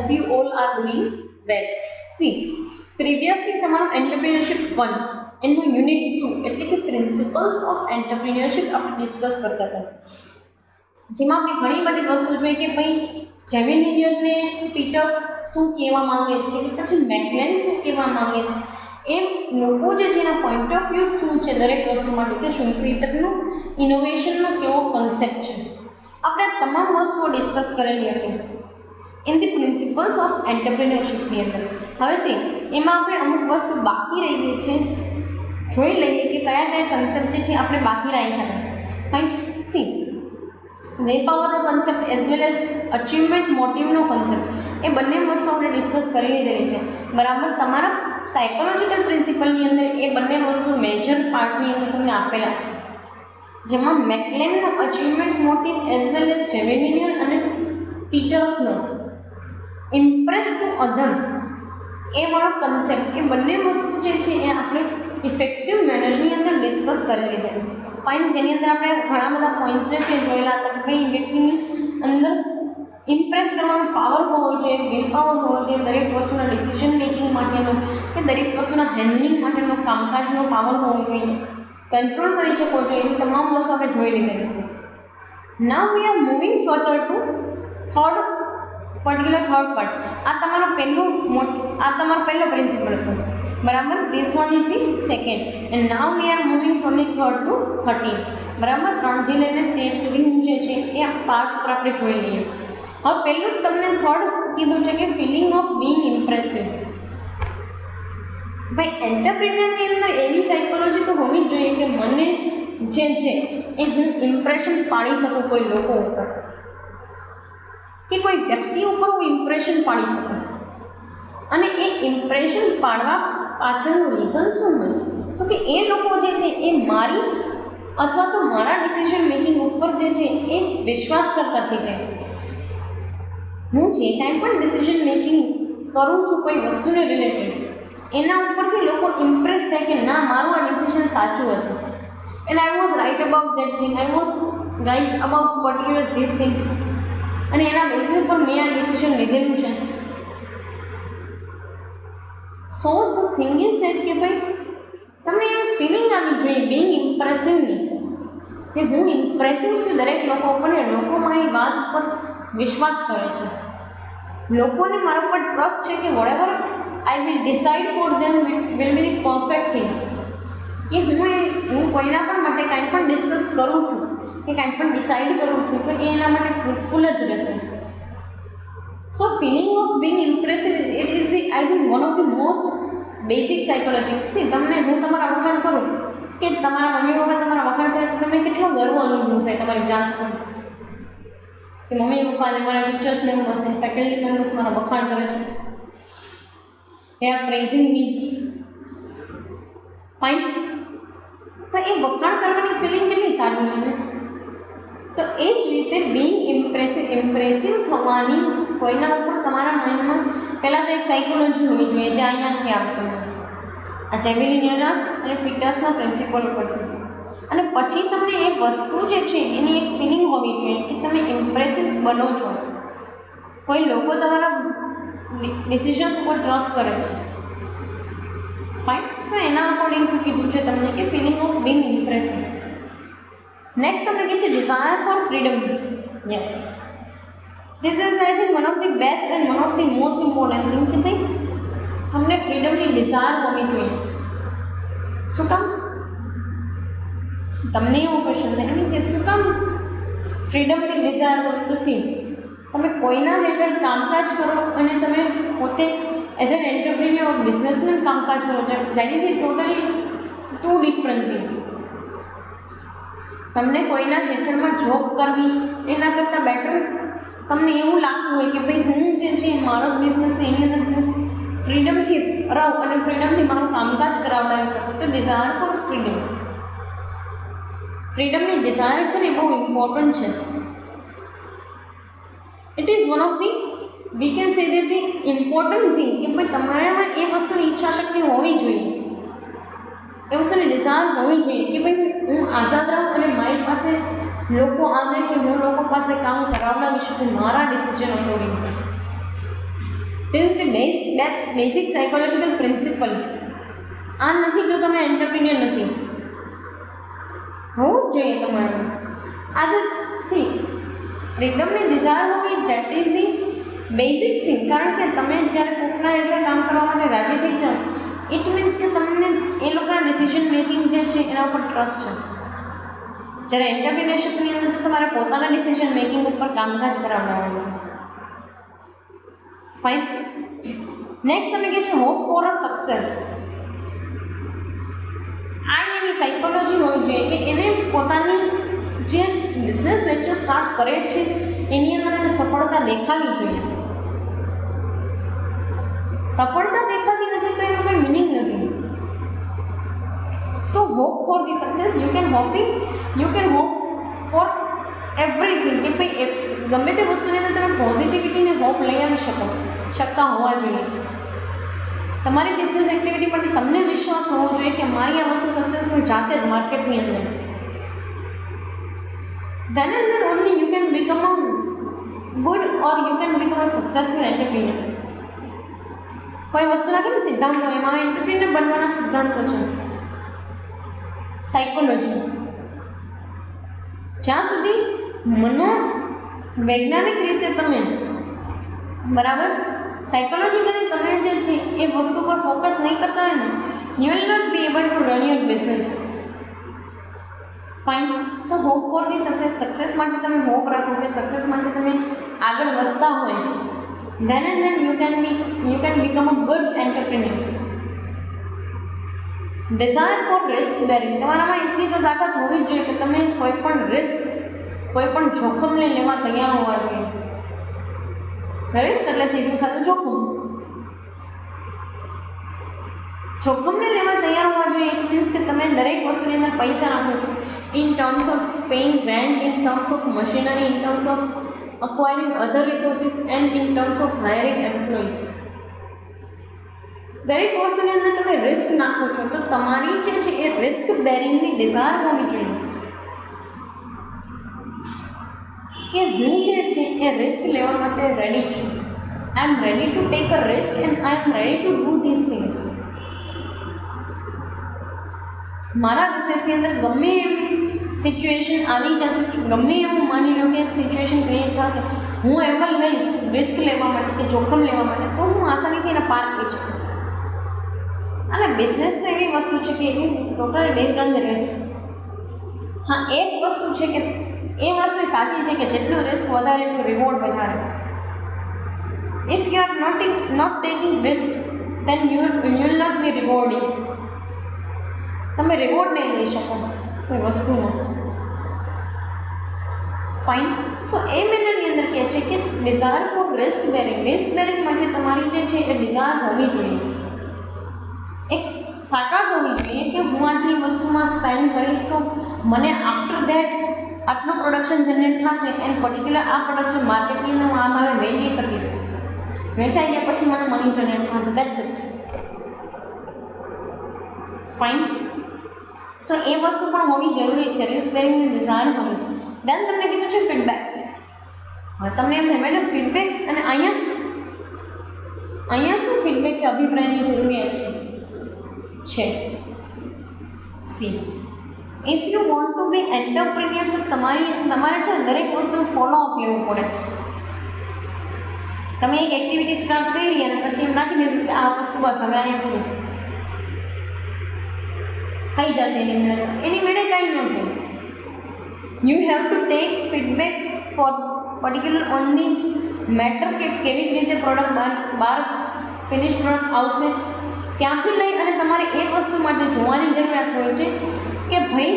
Hope you all are doing well. C, previously તમારું entrepreneurship 1 એનું unit 2 એટલે કે પ્રિન્સિપલ્સ ઓફ એન્ટરપ્રિન્યોરશિપ આપણે ડિસ્કસ કરતા હતા, જેમાં આપણે ઘણી બધી વસ્તુ જોઈ કે ભાઈ જેમિનિયરને પીટર્સ શું કહેવા માંગે છે કે પછી મેકલેન શું કહેવા માંગે છે, એમ લોકો જે છે એના પોઈન્ટ ઓફ વ્યૂ શું છે દરેક વસ્તુ માટે, કે શું પીટરનું ઇનોવેશનનો કેવો કન્સેપ્ટ છે. આપણે તમામ વસ્તુઓ ડિસ્કસ કરેલી હતી ઇન ધી પ્રિન્સિપલ્સ ઓફ એન્ટરપ્રિન્યોરશિપની અંદર. હવે સી, એમાં આપણે અમુક વસ્તુ બાકી રહી ગઈ છે, જોઈ લઈએ કે કયા કયા કન્સેપ્ટ જે છે આપણે બાકી રાખ્યા હતા. ફાઇન. સી, વે પાવરનો concept as well as achievement મોટિવનો કન્સેપ્ટ, એ બંને વસ્તુ આપણે ડિસ્કસ કરી લીધેલી છે. બરાબર. તમારા સાયકોલોજીકલ પ્રિન્સિપલની અંદર એ બંને વસ્તુ મેજર પાર્ટની અંદર તમને આપેલા છે, જેમાં મેકલેનનો achievement motive as well as જેમિનિયર અને પીટર્સનો ઇમ્પ્રેસ ટુ અધર એ વાળો કન્સેપ્ટ, એ બંને વસ્તુ જે છે એ આપણે ઇફેક્ટિવ મેનરની અંદર ડિસ્કસ કરી લીધેલી. ફાઇન. જેની અંદર આપણે ઘણા બધા પોઈન્ટ્સ જે છે જોયેલા હતા કે ભાઈ વ્યક્તિની અંદર ઇમ્પ્રેસ કરવાનો પાવર હોવો જોઈએ, વિલ પાવર હોવો જોઈએ, દરેક વસ્તુના ડિસિઝન મેકિંગ માટેનો કે દરેક વસ્તુના હેન્ડલિંગ માટેનો કામકાજનો પાવર હોવો જોઈએ, કંટ્રોલ કરી શકો જોઈએ, એવી તમામ વસ્તુ આપણે જોઈ લીધેલી હતી. Now we are moving further to third part. આ તમારો પહેલો પ્રિન્સિપલ હતો. બરાબર. This one is the second and now we are moving from the 3 to 13. બરાબર. 3 થી લઈને 13 સુધીનું જે છે એ આ પાર્ટ પર આપણે જોઈ લઈએ. હવે પહેલું જ તમને થર્ડ કીધું છે કે ફિલિંગ ઓફ બીઇંગ ઇમ્પ્રેસિવ. ભાઈ એન્ટરપ્રિન્યોરની અંદર એવી સાયકોલોજી તો હોવી જ જોઈએ કે મને જે છે એ હું ઇમ્પ્રેશન પાડી શકું કોઈ લોકો ઉપર, કે કોઈ વ્યક્તિ ઉપર હું ઇમ્પ્રેશન પાડી શકું. અને એ ઇમ્પ્રેશન પાડવા પાછળનું રીઝન શું હોય, તો કે એ લોકો જે છે એ મારી અથવા તો મારા ડિસિઝન મેકિંગ ઉપર જે છે એ વિશ્વાસ કરતા થઈ જાય. હું જે કાંઈ પણ ડિસિઝન મેકિંગ કરું છું કોઈ વસ્તુને રિલેટેડ, એના ઉપરથી લોકો ઇમ્પ્રેસ થાય કે ના, મારું આ ડિસિઝન સાચું હતું and I was write about that thing, I was write about particular this thing, અને એના બેઝિસ પર મેં આ ડિસિઝન લીધેલું છે. સો ધ થિંગ ઇઝ સેટ કે ભાઈ તમને એમ ફિલિંગ આવી જોઈએ બિંગ ઇમ્પ્રેસિવની, કે હું ઇમ્પ્રેસિવ છું દરેક લોકો ઉપર, ને લોકો મારી વાત ઉપર વિશ્વાસ કરે છે, લોકોને મારા ઉપર ટ્રસ્ટ છે કે whatever I will decide for them will be the perfect thing. કે હું કોઈના પણ માટે કાંઈ પણ ડિસ્કસ કરું છું કે કાંઈ પણ ડિસાઇડ કરું છું તો એ એના માટે ફ્રૂટફુલ જ રહેશે. So feeling of being impressive it is the I think one of the most basic psychology. See, તમને હું તમારા વખાણ કરું કે તમારા મમ્મી પપ્પા તમારા વખાણ કરે તો તમને કેટલો ગર્વ અનુભવ થાય તમારી જાત પર, કે મમ્મી પપ્પા અને મારા ટીચર્સ મેમ્બર્સ અને ફેકલ્ટી મેમ્બર્સ મારા વખાણ કરે છે, they are praising me. Fine. તો એ વખાણ કરવાની ફિલિંગ કેટલી સારી મને. તો એ જ રીતે બિંગ ઇમ્પ્રેસિવ થવાની કોઈના ઉપર તમારા માઇન્ડમાં પહેલાં તો એક સાયકોલોજી હોવી જોઈએ જે અહીંયાથી આવતું આ જેમિનિયરના અને પીટર્સના પ્રિન્સિપલ ઉપરથી, અને પછી તમને એ વસ્તુ જે છે એની એક ફિલિંગ હોવી જોઈએ કે તમે ઇમ્પ્રેસિવ બનો છો, કોઈ લોકો તમારા ડિસિઝન્સ ઉપર ટ્રસ્ટ કરે છે. ફાઇન. સો એના અકોર્ડિંગ ટુ કીધું છે તમને કે feeling of being impressive. Next તમને કહે છે desire for freedom. Yes, this is I think one of the best and one of the most important thing કે ભાઈ તમને ફ્રીડમની ડિઝાયર હોવી જોઈએ. શું કામ? તમને એવો ક્વેશ્ચન થાય કે શું કામ ફ્રીડમની ડિઝાયર હોય? તો સી, તમે કોઈના હેઠળ કામકાજ કરો અને તમે પોતે as an entrepreneur of businessman કામકાજ કરો, that is a totally two different thing. તમને કોઈના હેઠળમાં જોબ કરવી એના કરતાં બેટર તમને એવું લાગતું હોય કે ભાઈ હું જે છે મારો જ બિઝનેસ ને એની અંદર હું ફ્રીડમથી રહું અને ફ્રીડમથી મારું કામકાજ કરાવડાવી શકું, તો ડિઝાયર ફોર ફ્રીડમ. ફ્રીડમની ડિઝાયર છે ને એ બહુ ઇમ્પોર્ટન્ટ છે. It is one of the V can say that the important thing કે ભાઈ તમારામાં એ વસ્તુની ઈચ્છા શક્તિ હોવી જોઈએ, એ વસ્તુની ડિઝાયર હોવી જોઈએ કે ભાઈ હું આઝાદ રહું અને મારી પાસે લોકો આવે કે હું લોકો પાસે કામ કરાવડાવી શકું મારા decision according. This is the basic psychological principal. આ નથી જો તમે એન્ટરપ્રિન્યોર નથી, હોવું જ જોઈએ તમારું. આજે સી ફ્રીડમની ડિઝાયર હોવી that is the basic thing. કારણ કે તમે જ્યારે કોકના એટલે કામ કરવા માટે રાજી થઈ જાઓ, ઇટ મીન્સ કે તમને એ લોકોના ડિસિઝન મેકિંગ જે છે એના ઉપર ટ્રસ્ટ છે. જ્યારે એન્ટરપ્રિન્યોરશિપની અંદર તો તમારે પોતાના ડિસિઝન મેકિંગ ઉપર કામકાજ કરાવવાનું. ફાઇન. નેક્સ્ટ તમે કહે છે હોપ ફોર અ સક્સેસ. આ એની સાયકોલોજી હોવી જોઈએ કે એને પોતાની જે બિઝનેસ વેન્ચર સ્ટાર્ટ કરે છે એની અંદર એને સફળતા દેખાવી જોઈએ. સફળતા દેખાતી નથી તો એનો કોઈ મિનિંગ નથી. So hope for the success. You can hope for everything. કે ભાઈ ગમે તે વસ્તુની અંદર તમે પોઝિટિવિટીને હોપ લઈ આવી શકતા હોવા જોઈએ. તમારી બિઝનેસ એક્ટિવિટી માટે તમને વિશ્વાસ હોવો જોઈએ કે મારી આ વસ્તુ સક્સેસફુલ જશે જ માર્કેટની અંદર. then and then only you can become a good or you can become a successful entrepreneur. કોઈ વસ્તુના કેમ સિદ્ધાંતો, એમાં એન્ટરપ્રિન્યોર બનવાના સિદ્ધાંતો છે, સાયકોલોજી. જ્યાં સુધી મનોવૈજ્ઞાનિક રીતે તમે બરાબર સાયકોલોજીકલી તમે જે છે એ વસ્તુ પર ફોકસ નહીં કરતા હોય ને, you will not be able to run your business. Fine. So hope for the success. Success માટે તમે હોપ રાખો કે સક્સેસ માટે તમે આગળ વધતા હોય, then and then you can become a good entrepreneur. desire for risk bearing. તમારામાં એટલી તો તાકાત હોવી જ જોઈએ કે તમે કોઈ પણ જોખમ લઈ લેવા તૈયાર હોવા જોઈએ. રિસ્ક એટલે સીધું સાધું જોખમને લેવા તૈયાર હોવા જોઈએ. ઇટ મીન્સ કે તમે દરેક વસ્તુની અંદર પૈસા નાખો છો, in terms of paying rent, in terms of machinery, in terms of acquiring other resources and in terms of hiring employees. દરેક વસ્તુની અંદર તમે રિસ્ક નાખો છો તો તમારી જે છે એ રિસ્ક બેરિંગની ડિઝાયર હોવી જોઈએ કે હું જે છે એ રિસ્ક લેવા માટે રેડી છું. I am ready to take a risk and I am ready to do this things. મારા બિઝનેસની અંદર ગમે એવી સિચ્યુએશન આવી જશે, ગમે એવું માની લો કે સિચ્યુએશન ક્રિએટ થશે, હું એબલ રહીશ રિસ્ક લેવા માટે કે જોખમ લેવા માટે, તો હું આસાનીથી એને પાર કરી શકીશ. અને બિઝનેસ તો એવી વસ્તુ છે કે it is totally based on the risk. હા, એક વસ્તુ છે કે એ વસ્તુ સાચી છે કે જેટલું રિસ્ક વધારે એટલું રિવોર્ડ વધારે. If you are not taking risk then you will not be rewarding. તમે રિવોર્ડ નહીં લઈ શકો કોઈ વસ્તુનો. ફાઇન. સો એ મેનરની અંદર કહે છે કે desire for risk bearing. Risk bearing માટે તમારી જે છે એ ડિઝાયર હોવી જોઈએ, એક તાકાત હોવી જોઈએ કે હું આજની વસ્તુમાં સ્પેન્ડ કરીશ તો મને આફ્ટર દેટ આટલું પ્રોડક્શન જનરેટ થશે એન્ડ પર્ટિક્યુલર આ પ્રોડક્શન માર્કેટની અંદર હું આ મારે વેચી શકીશ. વેચાઈ ગયા પછી મને મની જનરેટ થશે. That's it. ફાઇન. સો એ વસ્તુ પણ હોવી જરૂરી છે, રિસ્ક બેરિંગની ડિઝાયર હોવી. દેન તમને કીધું છે ફીડબેક. હવે તમને એમ થાય મેડમ ફીડબેક અને અહીંયા શું ફીડબેક કે અભિપ્રાયની જરૂરિયાત છે. See if you want to be entrepreneur તો તમારે છે દરેક વસ્તુ ફોલોઅપ લેવું પડે. તમે એક એક્ટિવિટી સ્ટાર્ટ કરી અને પછી એમ નાખી દીધું કે આ વસ્તુ બસ હવે અહીંયા પૂરું થઈ જશે એની મેળે, તો એની મેળે કાંઈ ન થાય. You have to take feedback for particular on the matter કે કેવી રીતે પ્રોડક્ટ બહાર ફિનિશ પ્રોડક્ટ આવશે. ત્યાંથી લઈ અને તમારે એ વસ્તુ માટે જોવાની જરૂરિયાત હોય છે કે ભાઈ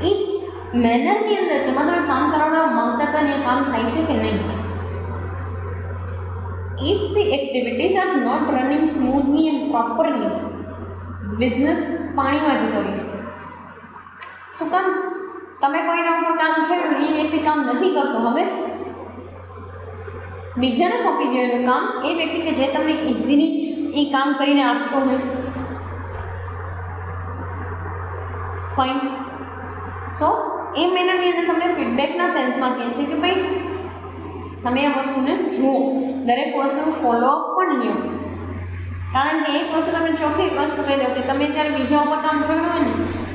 એ મેનરની અંદર જેમાં તમે કામ કરાવવા માંગતા હતા ને એ કામ થાય છે કે નહીં. If the activities are not running smoothly and properly, business પાણીમાં જતો રહ્યો. શું કામ? તમે કોઈના ઉપર કામ છોડ્યું, એ વ્યક્તિ કામ નથી કરતો, હવે બીજાને સોંપી દો એનું કામ. એ વ્યક્તિ કે જે તમને ઇઝીલી એ કામ કરીને આપતો હોય. ફાઇન. સો એ મેનરની અંદર તમને ફીડબેકના સેન્સમાં કહે છે કે ભાઈ તમે આ વસ્તુને જુઓ, દરેક વસ્તુનું ફોલોઅપ પણ લ્યો. કારણ કે એક વસ્તુ તમે ચોખ્ખી વસ્તુ કહી દો કે તમે જ્યારે બીજા ઉપર કામ જોયું હોય ને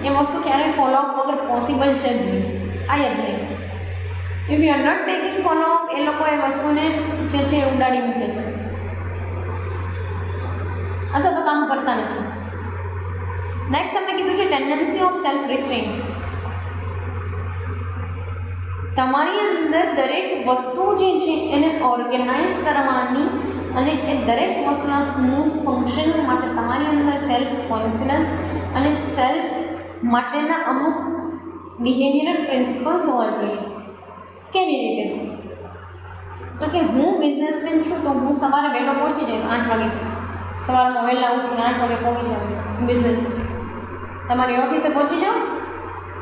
એ વસ્તુ ક્યારેય ફોલોઅપ વગર પોસિબલ છે જ નહીં, થાય જ નહીં. If you are not taking follow up, એ લોકો એ વસ્તુને જે છે એ ઉડાડી મૂકે છે અથવા તો કામ કરતા નથી. નેક્સ્ટ તમને કીધું છે ટેન્ડન્સી ઓફ સેલ્ફ રિસ્ટ્રેઇન. તમારી અંદર દરેક વસ્તુ જે છે એને ઓર્ગેનાઇઝ કરવાની અને એ દરેક વસ્તુના સ્મૂથ ફંક્શન માટે તમારી અંદર સેલ્ફ કોન્ફિડન્સ અને સેલ્ફ માટેના અમુક બિહેવિયરલ પ્રિન્સિપલ્સ હોવા જોઈએ. કેવી રીતે? તો કે હું બિઝનેસમેન છું તો હું સવારે વહેલો પહોંચી જઈશ 8 વાગે, સવારમાં વહેલા ઉઠીને 8 વાગે પહોંચી જાઉં બિઝનેસ. તમારી ઓફિસે પહોંચી જાઓ,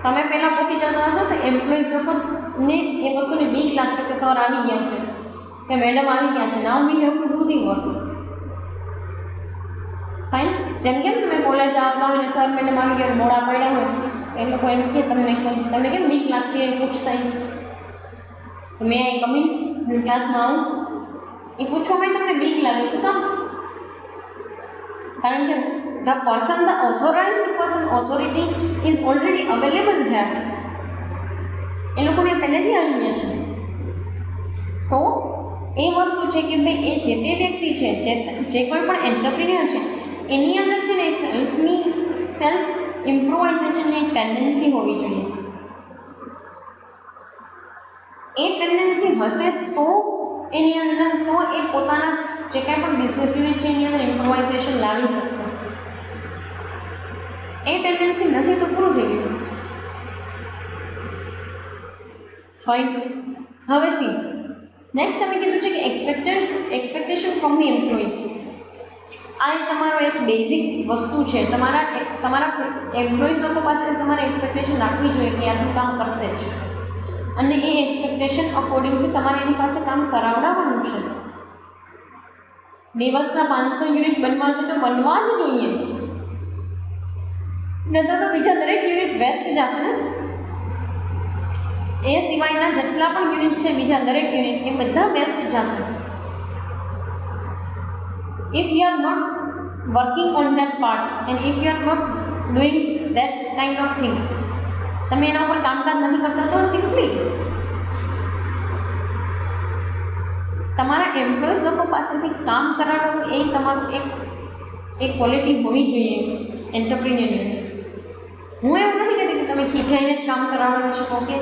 તમે પહેલાં પહોંચી જતા હશો તો એમ્પ્લોઈઝ લોકોને એ વસ્તુની બીક લાગશે કે સવાર આવી ગયા છે, કે મેડમ આવી ગયા છે, now we have to do the work. Fine. જેમ કેમ તમે કોલેજ આવતા હોય ને સર મેડમ આવી ગયા મોડા પડ્યા હોય એ લોકો એમ કે તમને કેમ બીક લાગતી હોય પૂછતા હોય તો મેં અહીં કમી હું ક્લાસમાં આવું એ પૂછવામાં તમને બીક લાગે. શું કામ? કારણ કે the person, the authorized person, authority is already available there. એ લોકોને પહેલેથી આવી ગયા છે. સો એ વસ્તુ છે કે ભાઈ એ જે તે વ્યક્તિ છે, જે કોઈ પણ એન્ટરપ્રિન્યોર છે એની અંદર છે ને એક સેલ્ફ ઇમ્પ્રોવાઇઝેશનની એક ટેન્ડન્સી હોવી જોઈએ. એ ટેન્ડન્સી હશે તો એની અંદર તો એ પોતાના જે કાંઈ પણ બિઝનેસ યુનિટ છે એની અંદર ઇમ્પ્રોવાઇઝેશન લાવી શકશે. એ ટેન્ડન્સી નથી તો પૂરું થઈ ગયું. ફાઇન. હવે સી નેક્સ્ટ તમે કીધું છે કે એક્સપેક્ટેશન ફ્રોમ ધી એમ્પ્લોઈઝ. આ તમારો એક બેઝિક વસ્તુ છે. તમારા એમ્પ્લોઈઝ લોકો પાસે તમારે એક્સપેક્ટેશન રાખવી જોઈએ કે આટલું કામ કરશે જ, અને એ એક્સપેક્ટેશન અકોર્ડિંગલી તમારે એની પાસે કામ કરાવડાવવાનું છે. દિવસના 500 યુનિટ બનવા છે તો બનવા જ જોઈએ, ન તો બીજા દરેક યુનિટ વેસ્ટ જશે ને. એ સિવાયના જેટલા પણ યુનિટ છે બીજા દરેક યુનિટ એ બધા વેસ્ટ જશે. If you are not working on that part and if you are not doing that kind of things, તમે એના ઉપર કામકાજ નથી કરતા તો સિમ્પલી તમારા એમ્પ્લોઈઝ લોકો પાસેથી કામ કરાવવાનું એ તમારું એક ક્વોલિટી હોવી જોઈએ એન્ટરપ્રિન્યોરની. હું એવું નથી કહેતી કે તમે ખીચાઈને જ કામ કરાવડાવી શકો કે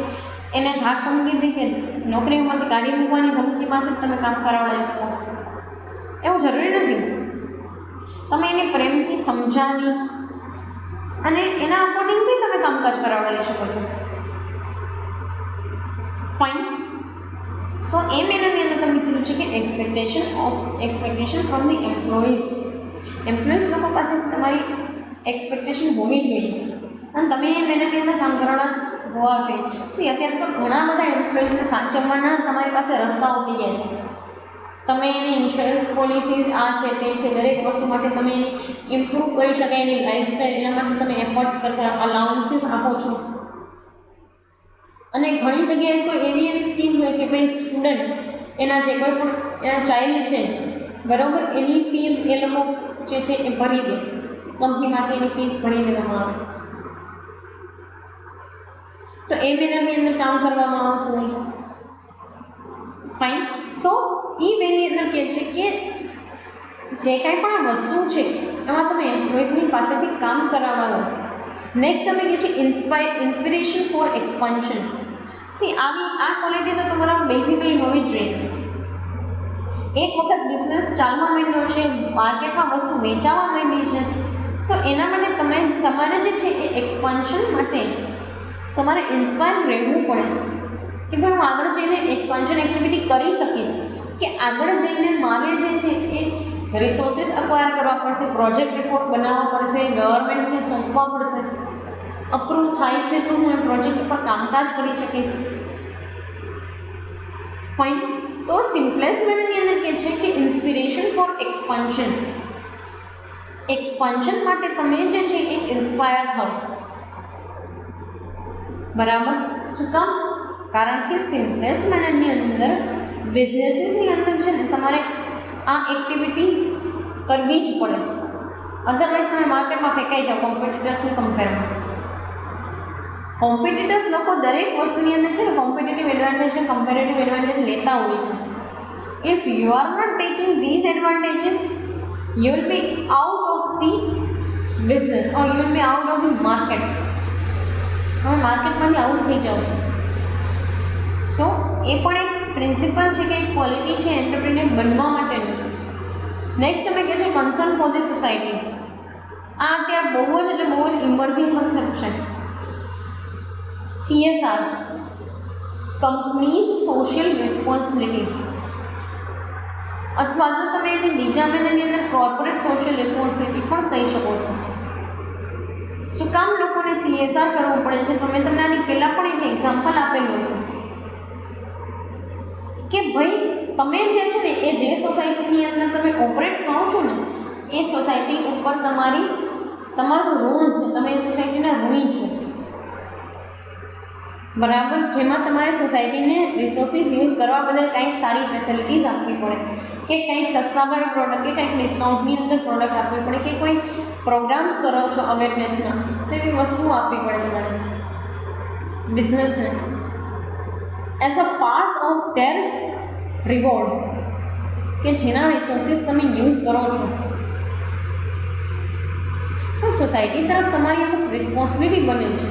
એને ધાક ધમકીથી કે નોકરીમાંથી કાઢી મૂકવાની ધમકીમાંથી જ તમે કામ કરાવડાવી શકો, એવું જરૂરી નથી. તમે એને પ્રેમથી સમજાવી અને એના અકોર્ડિંગ બી તમે કામકાજ કરાવડાવી શકો છો. ફાઇન. સો એ મેનરની અંદર તમને કીધું છે કે એક્સપેક્ટેશન ફ્રોમ ધી એમ્પ્લોઈઝ લોકો પાસે તમારી એક્સપેક્ટેશન હોવી જોઈએ અને તમે એ મેનરની અંદર કામ કરવાના હોવા જોઈએ. અત્યારે તો ઘણા બધા એમ્પ્લોઈઝને સાચવવાના તમારી પાસે રસ્તાઓ થઈ ગયા છે. તમે એની ઇન્સ્યોરન્સ પોલિસી આ છે તે છે, દરેક વસ્તુ માટે તમે એની ઇમ્પ્રૂવ કરી શકાય એની લાઈફસ્ટાઈલ, એના માટે તમે એફર્ટ્સ કરતા અલાઉન્સીસ આપો છો. અને ઘણી જગ્યાએ તો એવી સ્કીમ હોય કે ભાઈ સ્ટુડન્ટ એના જે કોઈ પણ એના ચાઇલ્ડ છે બરાબર, એની ફીસ એ લોકો જે છે એ ભરી દે, કંપનીમાંથી એની ફીસ ભરી દેવામાં આવે તો એ મહિનાની અંદર કામ કરવામાં આવતું હોય. ફાઇન. સો એ વેની અંદર કહે છે કે જે કાંઈ પણ આ વસ્તુ છે એમાં તમે એમ્પ્લોઈઝની પાસેથી કામ કરાવવાનું. નેક્સ્ટ તમે કહે છે ઇન્સ્પિરેશન ફોર એક્સપાન્શન. આ ક્વોલિટી તો તમારા બેઝિકલી હોવી જ જોઈએ. એક વખત બિઝનેસ ચાલવા માંડ્યો છે, માર્કેટમાં વસ્તુ વેચાવા માંડી છે તો એના માટે તમારે જે છે એ એક્સપાન્શન માટે તમારે ઇન્સ્પાયર રહેવું પડે કે ભાઈ હું આગળ જઈને એક્સપાન્શન એક્ટિવિટી કરી શકીશ, કે આગળ જઈને મારે જે છે એ રિસોર્સિસ અક્વાયર કરવા પડશે, પ્રોજેક્ટ રિપોર્ટ બનાવવા પડશે, ગવર્મેન્ટને સોંપવા પડશે, અપ્રૂવ થાય છે તો હું એ પ્રોજેક્ટ પર કામકાજ કરી શકીશ. ફાઇન. તો સિમ્પલેસ્ટ વેની અંદર કહે છે કે ઇન્સ્પિરેશન ફોર એક્સપાન્શન. એક્સપાન્શન માટે તમે જે છે એ ઇન્સ્પાયર થાઓ. બરાબર. શું કામ? કારણ કે સિમ્પલેસ્ટ મેનરની અંદર બિઝનેસીસની અંદર છે ને તમારે આ એક્ટિવિટી કરવી જ પડે, અધરવાઇઝ તમે માર્કેટમાં ફેંકાઈ જાઓ કોમ્પિટિટર્સને કમ્પેરમાં. કોમ્પિટિટર્સ લોકો દરેક વસ્તુની અંદર છે ને કોમ્પિટિટિવ એડવાન્ટેજ અને કમ્પેરેટિવ એડવાન્ટેજ લેતા હોય છે. If you are not taking these advantages you will be out of the business or you will be out of the market. તમે માર્કેટમાંથી આઉટ થઈ જાઓ છો. સો એ પણ એક પ્રિન્સિપલ છે કે એક ક્વોલિટી છે એન્ટરપ્રિન્યોર બનવા માટેનું. નેક્સ્ટ તમે કહે છે કન્સર્ન ફોર ધી સોસાયટી. આ અત્યારે બહુ જ એટલે બહુ જ ઇમર્જિંગ કન્સેપ્ટ છે. CSR, કંપનીઝ સોશિયલ રિસ્પોન્સિબિલિટી, અથવા તો તમે એને બીજા મહિનાની અંદર કોર્પોરેટ સોશિયલ રિસ્પોન્સિબિલિટી પણ કહી શકો છો. શું કામ લોકોને CSR કરવું પડે છે? તો મેં તમને આની પહેલાં પણ એક એક્ઝામ્પલ આપેલું હતું કે ભાઈ તમે જે છે ને એ જે સોસાયટીની અંદર તમે ઓપરેટ કરો છો ને એ સોસાયટી ઉપર તમારું ઋણ છે, તમે એ સોસાયટીના ઋણી છો, બરાબર. જેમાં તમારે સોસાયટીને રિસોર્સિસ યુઝ કરવા બદલ કંઈક સારી ફેસિલિટીઝ આપવી પડે, કે કંઈક સસ્તા ભાવે પ્રોડક્ટ કે કંઈક ડિસ્કાઉન્ટની અંદર પ્રોડક્ટ આપવી પડે, કે કોઈ પ્રોગ્રામ્સ કરો છો અવેરનેસના તો એવી વસ્તુઓ આપવી પડે તમારે બિઝનેસને as a part of their reward, કે જેના રિસોર્સિસ તમે યુઝ કરો છો. તો સોસાયટી તરફ તમારી અમુક રિસ્પોન્સિબિલિટી બને છે.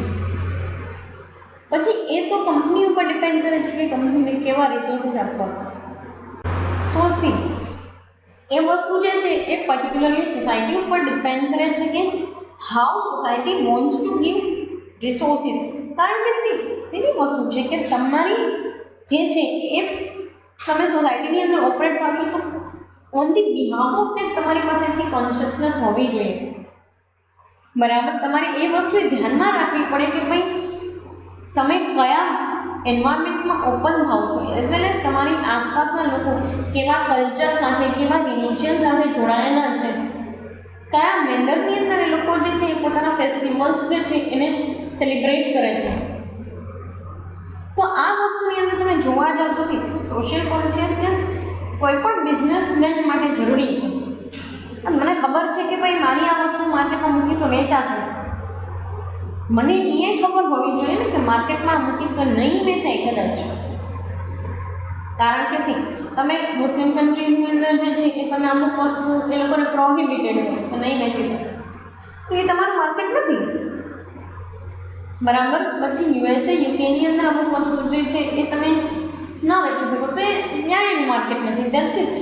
પછી એ તો કંપની ઉપર ડિપેન્ડ કરે છે કે કંપનીને કેવા રિસોર્સિસ આપવા. સો સી એ વસ્તુ જે છે એ પર્ટિક્યુલરલી સોસાયટી ઉપર ડિપેન્ડ કરે છે કે how society wants to give resources. કારણ કે સીધી વસ્તુ છે કે તમારી જે છે એ તમે સોસાયટીની અંદર ઓપરેટ થાવ છો તો on the behalf of that તમારી પાસેથી કોન્શિયસનેસ હોવી જોઈએ, બરાબર. તમારે એ વસ્તુ ધ્યાનમાં રાખવી પડે કે ભાઈ તમે કયા એન્વાયરમેન્ટમાં ઓપન થાવ છો, એઝ વેલ એઝ તમારી આસપાસના લોકો કેવા કલ્ચર સાથે કેવા રિલિજન સાથે જોડાયેલા છે, કયા મેનરની અંદર એ લોકો જે છે એ પોતાના ફેસ્ટિવલ્સ જે છે એને સેલિબ્રેટ કરે છે. તો આ વસ્તુની અંદર તમે જોવા જાઓ તો સોશિયલ કોન્શિયસનેસ કોઈ પણ બિઝનેસમેન માટે જરૂરી છે. મને ખબર છે કે ભાઈ મારી આ વસ્તુ માર્કેટમાં મૂકીશો વેચાશે, મને એ ખબર હોવી જોઈએ ને કે માર્કેટમાં મૂકીશ તો નહીં વેચાય કદાચ. કારણ કે તમે મુસ્લિમ કન્ટ્રીઝની અંદર જે છે કે તમે અમુક વસ્તુ એ લોકોને પ્રોહિબિટેડ હોય તો નહીં વેચી શકે, તો એ તમારું માર્કેટ નથી, બરાબર. પછી USA યુકેની અંદર અમુક વસ્તુ જે છે એ તમે ના વેચી શકો તો એ ત્યાં એનું માર્કેટ નથી. That's it.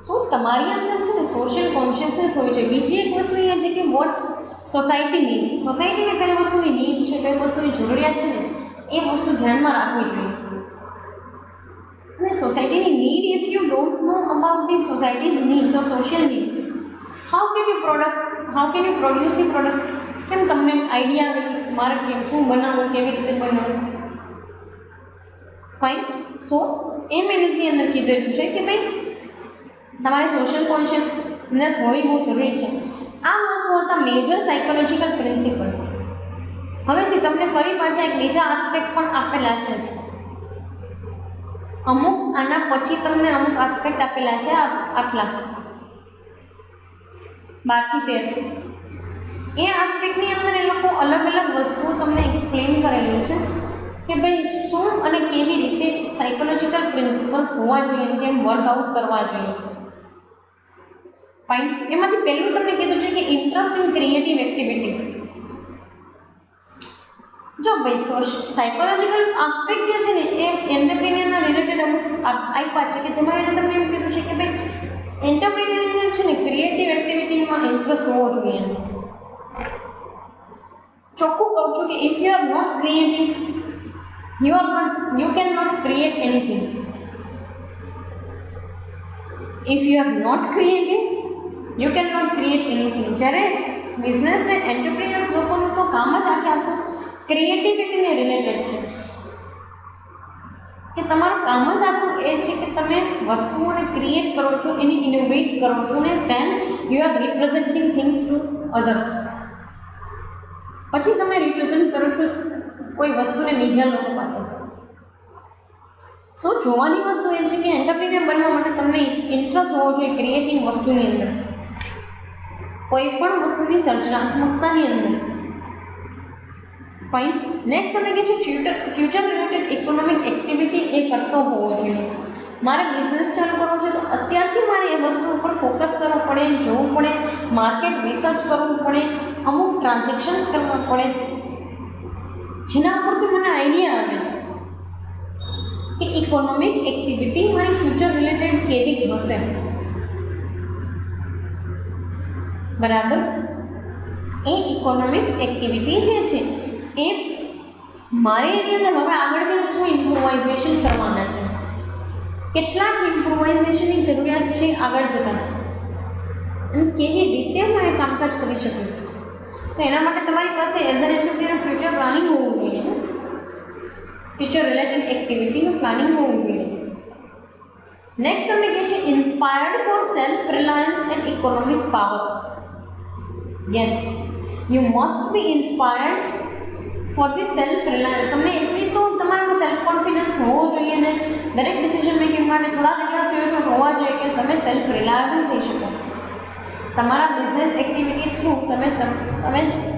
સો તમારી અંદર છે ને સોશિયલ કોન્શિયસનેસ હોય છે. બીજી એક વસ્તુ એ છે કે વોટ સોસાયટી નીડ્સ, સોસાયટીને કઈ વસ્તુની નીડ છે, કઈ વસ્તુની જરૂરિયાત છે ને એ વસ્તુ ધ્યાનમાં રાખવી જોઈએ. અને સોસાયટીની need, if you don't know about the societies needs or social needs, how can you produce the product? કેમ તમને આઈડિયા આવે કે મારે શું બનાવવું, કેવી રીતે બનાવવું? ફાઇન. સો એ મિનિટની અંદર કીધેલું છે કે ભાઈ તમારે સોશિયલ કોન્શિયસનેસ હોવી બહુ જરૂરી છે. આ વસ્તુ હતા મેજર સાયકોલોજીકલ પ્રિન્સિપલ્સ. હવે તમને ફરી પાછા એક બીજા આસ્પેક્ટ પણ આપેલા છે. અમુક આના પછી તમને અમુક આસ્પેક્ટ આપેલા છે આટલા 12 થી 13. એ આસ્પેક્ટની અંદર એ લોકો અલગ અલગ વસ્તુઓ તમને એક્સપ્લેન કરેલી છે કે ભાઈ શું અને કેવી રીતે સાયકોલોજીકલ પ્રિન્સિપલ્સ હોવા જોઈએ, કેમ વર્કઆઉટ કરવા જોઈએ. ફાઇન. એમાંથી પહેલું તમને કીધું છે કે ઇન્ટરેસ્ટ ઇન ક્રિએટિવ એક્ટિવિટી. જો ભાઈ સાયકોલોજીકલ આસ્પેક્ટ જે છે ને એ એન્ટરપ્રિન્યોરના રિલેટેડ અમુક આપ્યા છે કે જેમાં એને તમને એમ કીધું છે કે ભાઈ એન્ટરપ્રિન્યોર છે ને ક્રિએટિવ એક્ટિવિટીમાં ઇન્ટરેસ્ટ હોવો જોઈએ. ચોખ્ખું કહું છું કે if you are not creative you cannot create anything. If you are not creative you cannot create anything. જ્યારે બિઝનેસ ને એન્ટરપ્રિન્યોર્સ લોકોનું તો કામ જ આખું ક્રિએટિવિટીને રિલેટેડ છે કે તમારું કામ જ આખું એ છે કે તમે વસ્તુઓને ક્રિએટ કરો છો, એની ઇનોવેટ કરો છો ને then you are representing things to others. પછી તમે રિપ્રેઝેન્ટ કરો છો કોઈ વસ્તુને બીજા લોકો પાસે. સો જોવાની વસ્તુ એ છે કે એન્ટરપ્રિન્યોર બનવા માટે તમને ઇન્ટરેસ્ટ હોવો જોઈએ ક્રિએટિવ વસ્તુની અંદર, કોઈ પણ વસ્તુની સર્જનાત્મકતાની અંદર. ફાઇન. નેક્સ્ટ તમને કહે છે ફ્યુચર રિલેટેડ ઇકોનોમિક એક્ટિવિટી એ કરતો હોવો જોઈએ. મારે બિઝનેસ ચાલુ કરવો છે તો અત્યારથી મારે એ વસ્તુ ઉપર ફોકસ કરવું પડે, જોવું પડે, માર્કેટ રિસર્ચ કરવું પડે, અમુક ટ્રાન્ઝેક્શન્સ કરવા પડે, જેના ઉપરથી મને આઈડિયા આવે કે ઇકોનોમિક એક્ટિવિટી મારી ફ્યુચર રિલેટેડ કેવી હશે. બરાબર. એ ઇકોનોમિક એક્ટિવિટી જે છે એ મારે એની અંદર હવે આગળ છે શું ઇમ્પ્રોવાઇઝેશન કરવાના છે, કેટલાક ઇમ્પ્રોવાઇઝેશનની જરૂરિયાત છે આગળ જતાં, અને કેવી રીતે હું એ કામકાજ કરી શકીશ. તો એના માટે તમારી પાસે as an entrepreneur future planning હોવું જોઈએ, ફ્યુચર રિલેટેડ એક્ટિવિટીનું પ્લાનિંગ હોવું જોઈએ. નેક્સ્ટ તમને કહે છે inspired four self Reliance and economic power. Yes, you must be inspired for the self Reliance. તમને એટલી તો તમારામાં સેલ્ફ કોન્ફિડન્સ હોવો જોઈએ ને દરેક ડિસિઝન મેકિંગ માટે થોડા એટલા સિચ્યુએશન હોવા જોઈએ કે તમે સેલ્ફ રિલાયબલ થઈ શકો. તમારા બિઝનેસ એક્ટિવિટી થ્રુ તમે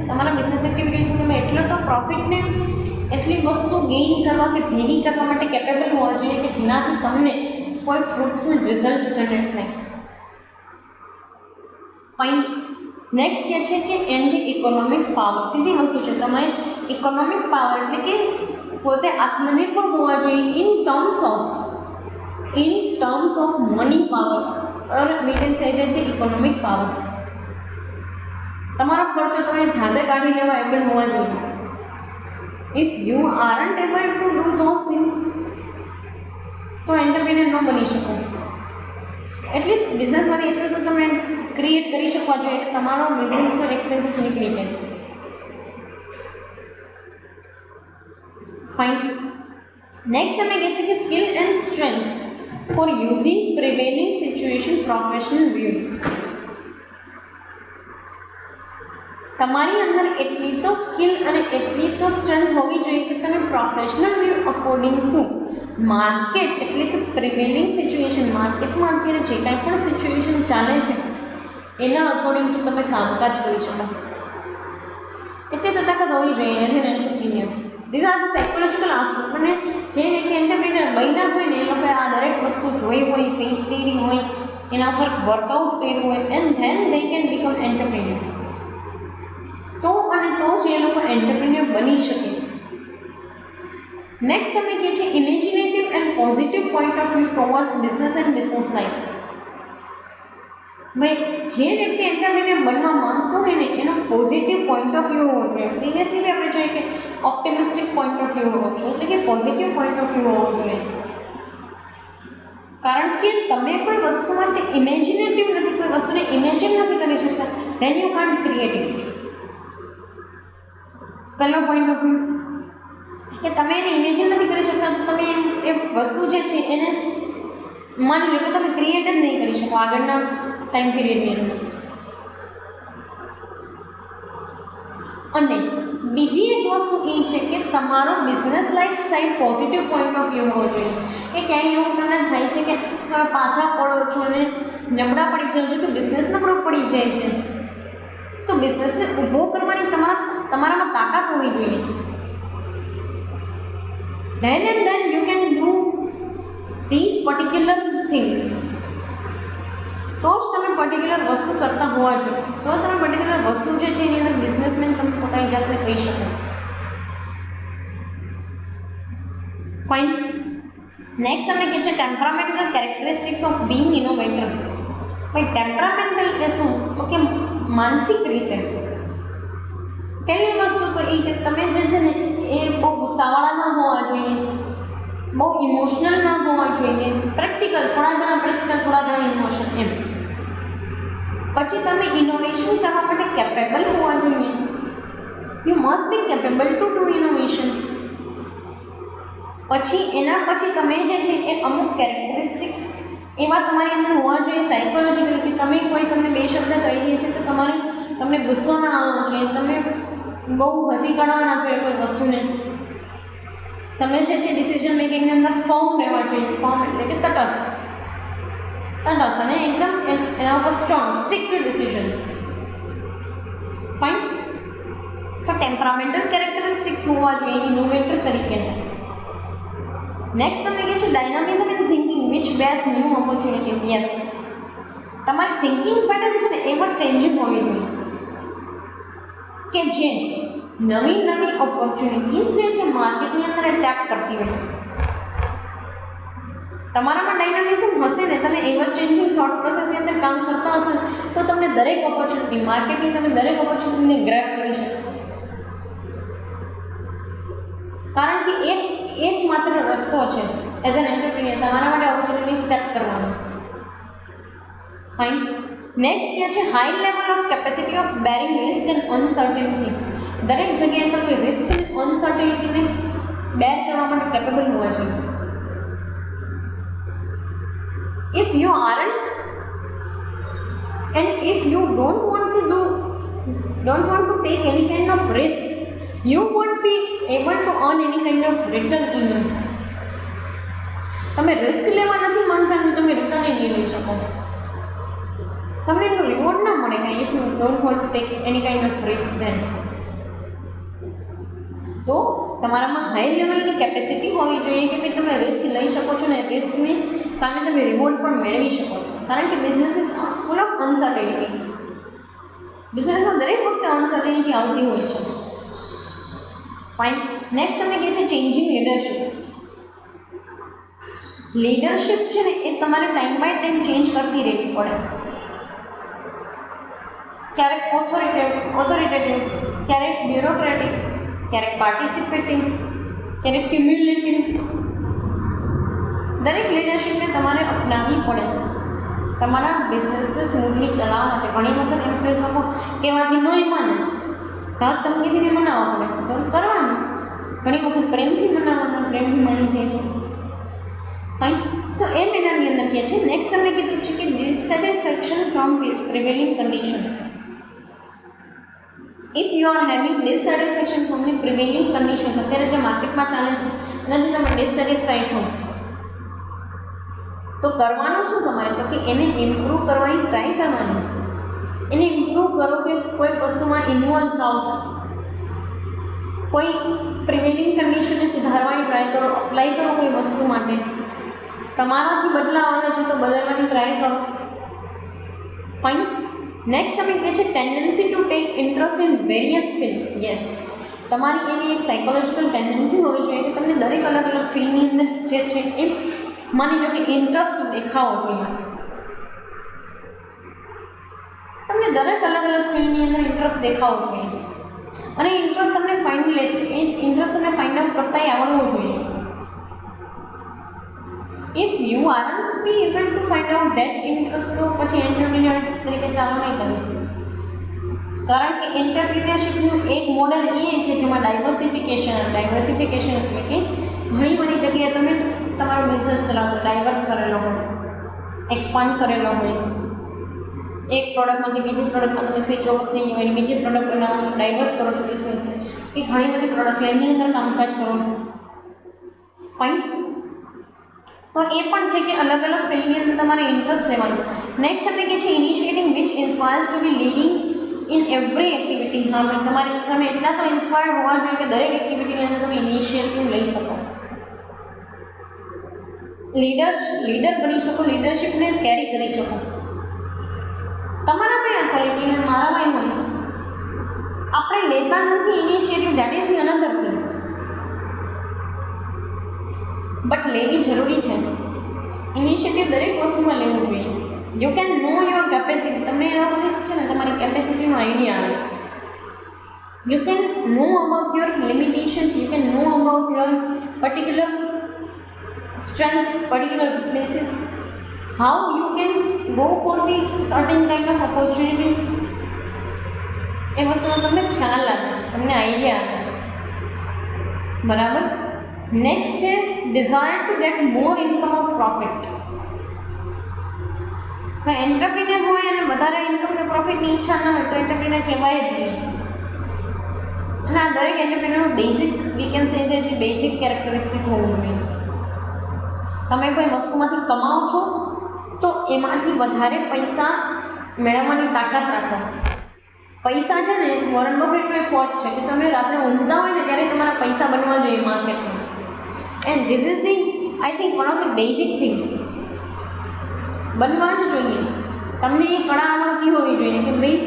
તમારા બિઝનેસ એક્ટિવિટી થ્રુ તમે એટલો તો પ્રોફિટને એટલી વસ્તુ ગેઇન કરવા કે ભેગી કરવા માટે કેપેબલ હોવા જોઈએ કે જેનાથી તમને કોઈ ફ્રૂટફુલ રિઝલ્ટ જનરેટ થાય. ફાઇન. નેક્સ્ટ કહે છે કે એન્ડ ધી ઇકોનોમિક પાવર. સીધી વસ્તુ છે, તમે ઇકોનોમિક પાવર એટલે કે પોતે આત્મનિર્ભર હોવા જોઈએ in terms of money power, or V can say that the economic power. તમારો ખર્ચો તમે જાતે કાઢી લેવા એબલ હોવા જોઈએ. If you aren't able to do those things તો એન્ટરપ્રિન્યોર ન બની શકો. એટલીસ્ટ બિઝનેસમાંથી એટલું તો તમે ક્રિએટ કરી શકવા જોઈએ કે તમારો બિઝનેસનો એક્સપેન્સીસ નીકળી જાય. ફાઇન. નેક્સ્ટ તમે કહે છે કે skill and strength for using prevailing situation professional view. તમારી અંદર એટલી તો સ્કિલ અને એટલી તો સ્ટ્રેન્થ હોવી જોઈએ કે તમે professional view according to market એટલે કે પ્રિવેલિંગ સિચ્યુએશન, માર્કેટમાં અત્યારે જે કાંઈ પણ સિચ્યુએશન ચાલે છે એના અકોર્ડિંગ ટુ તમે કામકાજ કરી શકો. એટલી તો તાકાત હોવી જોઈએ as an entrepreneur. These are the psychological aspect. અને જે વ્યક્તિ એન્ટરપ્રિન્યોર બન્યા હોય ને એ લોકોએ આ દરેક વસ્તુ જોઈ હોય, ફેસ કરી હોય, એના પર વર્કઆઉટ કર્યું હોય, and then they can become entrepreneur. તો અને તો જ એ લોકો એન્ટરપ્રિન્યોર બની શકે. નેક્સ્ટ તમને કહે છે imaginative and positive point of view towards business and business life. ભાઈ જે વ્યક્તિ એન્ટરપ્રિન્યોર બનવા માંગતો હોય ને એનો પોઝિટિવ પોઈન્ટ ઓફ વ્યૂ હોવો જોઈએ. પ્રિવિયસલી બી આપણે જોઈએ કે ઓપ્ટિમિસ્ટિક પોઈન્ટ ઓફ વ્યૂ હોવો જોઈએ, એટલે કે પોઝિટિવ પોઈન્ટ ઓફ વ્યૂ હોવો જોઈએ. કારણ કે તમે કોઈ વસ્તુ માટે ઇમેજિનેટિવ નથી, કોઈ વસ્તુને ઇમેજિન નથી કરી શકતા, then you can't create it. પહેલો પોઈન્ટ ઓફ વ્યૂ કે તમે એને ઇમેજિન નથી કરી શકતા તો તમે એ વસ્તુ જે છે એને માની લો કે તમે ક્રિએટ જ નહીં કરી શકો આગળના ટાઈમ પીરિયડની અંદર. અને બીજી એક વસ્તુ એ છે કે તમારો business life side positive point of view હોવો જોઈએ. કે ક્યાંય એવું તમને થાય છે કે તમે પાછા પડો છો અને નબળા પડી જાઓ છો, કે બિઝનેસ નબળો પડી જાય છે, તો બિઝનેસને ઊભો કરવાની તમારામાં તાકાત હોવી જોઈએ. then and then you can do these particular things. તો જ તમે પર્ટિક્યુલર વસ્તુ કરતા હોવા જોઈએ, તો તમે પર્ટિક્યુલર વસ્તુ જે છે એની અંદર બિઝનેસમેન તમે પોતાની જાતને કહી શકો. ફાઇન. નેક્સ્ટ તમને કહે છે ટેમ્પરામેન્ટલ કેરેક્ટરિસ્ટિક્સ ઓફ બીઇંગ ઇનોવેટર. ભાઈ ટેમ્પરામેન્ટલ એટલે શું? તો કે માનસિક રીતે પહેલી વસ્તુ તો એ કે તમે જે છે ને એ બહુ ગુસ્સાવાળા ન હોવા જોઈએ, બહુ ઇમોશનલ ન હોવા જોઈએ, પ્રેક્ટિકલ, થોડા ઘણા ઇમોશન એમ. પછી તમે ઇનોવેશન કરવા માટે કેપેબલ હોવા જોઈએ. You must be capable to do innovation. પછી એના પછી તમે જે છે એ અમુક કેરેક્ટરિસ્ટિક્સ એવા તમારી અંદર હોવા જોઈએ સાયકોલોજીકલ, કે તમે કોઈ તમને બે શબ્દ કહી દે છે તો તમને ગુસ્સો ના આવવો જોઈએ, તમે બહુ હસી કાઢવાના જોઈએ કોઈ વસ્તુને. તમે જે છે ડિસિઝન મેકિંગની અંદર ફર્મ રહેવા જોઈએ. ફર્મ એટલે કે તટસ્થ અને એકદમ એના ઉપર strong stick to decision. Fine. તો ટેમ્પરામેન્ટલ કેરેક્ટરિસ્ટિક્સ હોવા જોઈએ ઇનોવેટર તરીકે. નેક્સ્ટ તમને કહે છે dynamism in thinking which base new opportunities. Yes, તમારી થિંકિંગ પેટર્ન છે ને એમાં ચેન્જિંગ હોવી જોઈએ કે જે નવી ઓપોર્ચ્યુનિટીઝ જે છે માર્કેટની અંદર એટેક કરતી હોય. તમારામાં ડાયનામિઝમ હશે ને, તમે એવર ચેન્જિંગ થોટ પ્રોસેસની અંદર કામ કરતા હશો તો તમને દરેક ઓપોર્ચ્યુનિટી માર્કેટની તમે દરેક ઓપોર્ચ્યુનિટીને ગ્રેબ કરી શકશો. કારણ કે એ જ માત્ર રસ્તો છે એઝ એન એન્ટરપ્રિન્યોર તમારા માટે ઓપોર્ચ્યુનિટી સેટ કરવાનો. ફાઇન. નેક્સ્ટ કે છે high level of capacity of bearing risk and uncertainty. દરેક જગ્યાએ તમે રિસ્ક અને અનસર્ટેનિટીને બેર કરવા માટે કેપેબલ હોવા જોઈએ. If you aren't and if you don't want to take any kind of risk, you won't be able to earn any kind of return in it. તમે risk લેવા નથી માંગતા તો તમે રિટર્ન નહીં લઈ શકો. તમને એનું રિવોર્ડ ના મળે કાંઈ if you don't want to take any kind of risk then. તો તમારામાં હાઈ લેવલની કેપેસિટી હોવી જોઈએ કે ભાઈ તમે રિસ્ક લઈ શકો છો ને રિસ્કની સામે તમે રિવોર્ડ પણ મેળવી શકો છો. કારણ કે business is full of uncertainty. બિઝનેસમાં દરેક વખતે અનસર્ટેનિટી આવતી હોય છે. ફાઇન. નેક્સ્ટ તમને કહે છે ચેન્જિંગ લીડરશિપ. લીડરશિપ છે ને એ તમારે ટાઈમ બાય ટાઈમ ચેન્જ કરતી રહેવી પડે. ક્યારેક ઓથોરિટેટિવ, ક્યારેક બ્યુરોક્રેટિક, ક્યારેક પાર્ટિસિપેટિંગ, ક્યારેક ક્યુમ્યુલેટિવ. દરેક લીડરશિપને તમારે અપનાવવી પડે તમારા બિઝનેસને સ્મૂથલી ચલાવવા માટે. ઘણી વખત એમ્પ્લોઈઝ લોકો કહેવાથી નહીં માને તો ધમકીથી મનાવવા પડે તો કરવાનું. ઘણી વખત પ્રેમથી મનાવવાનું, પ્રેમથી માની જાય. ફાઇન. સો એ મેનરની અંદર કહે છે. નેક્સ્ટ તમને કીધું છે કે dissatisfaction from prevailing condition. If you are having dissatisfaction from the prevailing conditions, અત્યારે જે માર્કેટમાં ચાલે છે એનાથી તમે ડિસસેટિસ્ફાઈ છો તો કરવાનું શું તમારે? તો કે એને ઇમ્પ્રૂવ કરવાની ટ્રાય કરવાની. એને ઇમ્પ્રૂવ કરો કે કોઈ વસ્તુમાં ઇન્વોલ્વ થાઓ, કોઈ પ્રિવેલિંગ કન્ડિશનને સુધારવાની ટ્રાય કરો, અપ્લાય કરો કોઈ વસ્તુ માટે. તમારાથી બદલાવ આવે છે તો બદલવાની ટ્રાય કરો. ફાઇન. નેક્સ્ટ તમે કહે છે tendency to take interest in various fields. Yes, તમારી એવી એક સાયકોલોજીકલ ટેન્ડન્સી હોવી જોઈએ કે તમને દરેક અલગ ફિલ્ડની અંદર જે છે એ માની લો કે ઇન્ટરેસ્ટ દેખાવો જોઈએ. તમને દરેક અલગ ફિલ્ડની અંદર ઇન્ટરેસ્ટ દેખાવો જોઈએ અને ઇન્ટરેસ્ટ તમને ફાઇન્ડ આઉટ કરતાંય આવડવું જોઈએ. If you aren't B able to find out that interest તો પછી એન્ટરપ્રિન્યોર તરીકે ચાલો નહીં તમે. કારણ કે એન્ટરપ્રિન્યોરશિપનું એક મોડલ એ છે જેમાં ડાયવર્સિફિકેશન એટલે કે ઘણી બધી જગ્યાએ તમે તમારો બિઝનેસ ચલાવો, ડાયવર્સ કરેલો હોય, એક્સપાન્ડ કરેલો હોય. એક પ્રોડક્ટમાંથી બીજી પ્રોડક્ટમાં તમે સ્વિચ ઓવર થઈ ગયા હોય, બીજી પ્રોડક્ટ બનાવો છો, ડાયવર્સ કરો છો બિઝનેસને, કે ઘણી બધી પ્રોડક્ટ લાઇનની અંદર કામકાજ કરો છો. ફાઇન. તો એ પણ છે કે અલગ ફિલ્ડની અંદર તમારે ઇન્ટરેસ્ટ લેવાનું. નેક્સ્ટ તમને કહે છે initiating which inspires to be leading in every activity. હા ભાઈ, તમે એટલા તો ઇન્સ્પાયર્ડ હોવા જોઈએ કે દરેક એક્ટિવિટીની અંદર તમે ઇનિશિયેટિવ લઈ શકો, લીડર બની શકો, લીડરશિપને કેરી કરી શકો. તમારા કયા ક્વોલિટી હોય, મારામાં હોય. આપણે લેતા નથી initiative, that is the another thing. But લેવી જરૂરી છે. ઇનિશિયેટિવ દરેક વસ્તુમાં લેવું જોઈએ. You can know your capacity. તમને એના પછી છે ને તમારી કેપેસિટીનો આઈડિયા આવે. You can know about your limitations, you can know about your particular strength, particular weaknesses, how you can go for the certain kind of opportunities. એ વસ્તુનો તમને ખ્યાલ આવે, તમને આઈડિયા આવે. બરાબર. નેક્સ્ટ છે desire to get more income of profit. Entrepreneur હોય અને વધારે ઇન્કમ ને પ્રોફિટની ઈચ્છા ના હોય તો એન્ટરપ્રિન્યોર કહેવાય જ નહીં. અને આ દરેક એન્ટરપ્રિન્યોરનું basic we can say that the basic characteristic હોવું જોઈએ. તમે કોઈ વસ્તુમાંથી કમાઓ છો તો એમાંથી વધારે પૈસા મેળવવાની તાકાત રાખો. પૈસા છે ને, વોરન બફેટનો એક કોટ છે કે તમે રાત્રે ઊંઘતા હોય ને ત્યારે તમારા પૈસા બનવા જોઈએ માર્કેટમાં. And this is the I think one of the basic thing. બનવા જ જોઈએ. તમને એ કળા આવડતી હોવી જોઈએ કે ભાઈ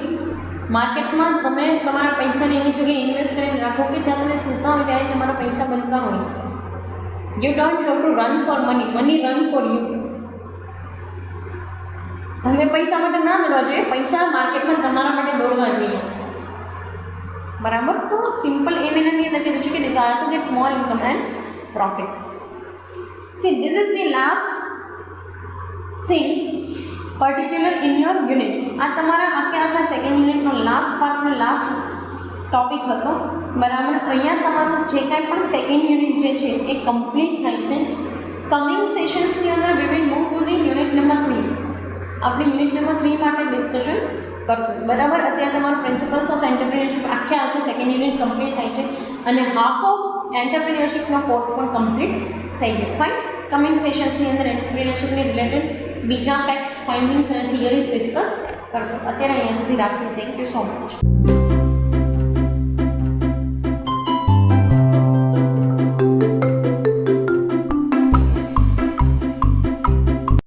માર્કેટમાં તમે તમારા પૈસાને એવી જગ્યાએ ઇન્વેસ્ટ કરીને રાખો કે જ્યાં તમે સૂતા હોય ત્યારે તમારા પૈસા બનતા હોય. You don't have to run for money, money run for you. તમે પૈસા માટે ના દોડવા જોઈએ, પૈસા માર્કેટમાં તમારા માટે દોડવા જોઈએ. બરાબર. તો સિમ્પલ એમ એની અંદર કીધું છે કે desire to get more income and profit. See this is the last thing particular in your unit. આ તમારા આખા સેકન્ડ યુનિટનો લાસ્ટ પાર્ટનો લાસ્ટ ટોપિક હતો. બરાબર. અહીંયા તમારું જે કાંઈ પણ સેકન્ડ યુનિટ જે છે એ કમ્પ્લીટ થાય છે. કમિંગ સેશન્સની અંદર we will move to the unit number 3. આપણે યુનિટ નંબર 3 માટે ડિસ્કશન કરશું. બરાબર. અત્યારે તમારું પ્રિન્સિપલ્સ ઓફ એન્ટરપ્રિન્યોરશિપ આખું સેકન્ડ યુનિટ કમ્પ્લીટ થાય છે અને હાફ ઓફ એન્ટરપ્રિન્યોરશિપનો કોર્સ પણ કમ્પ્લીટ થઈ ગયો. ફાઇન. કમિંગ સેશન્સની અંદર એન્ટરપ્રિન્યોરશિપની રિલેટેડ બીજા ફેક્ટ્સ, ફાઇન્ડિંગ્સ અને થિયરીઝ ડિસ્કસ કરશું. અત્યારે અહીંયા સુધી રાખીએ. Thank you so much.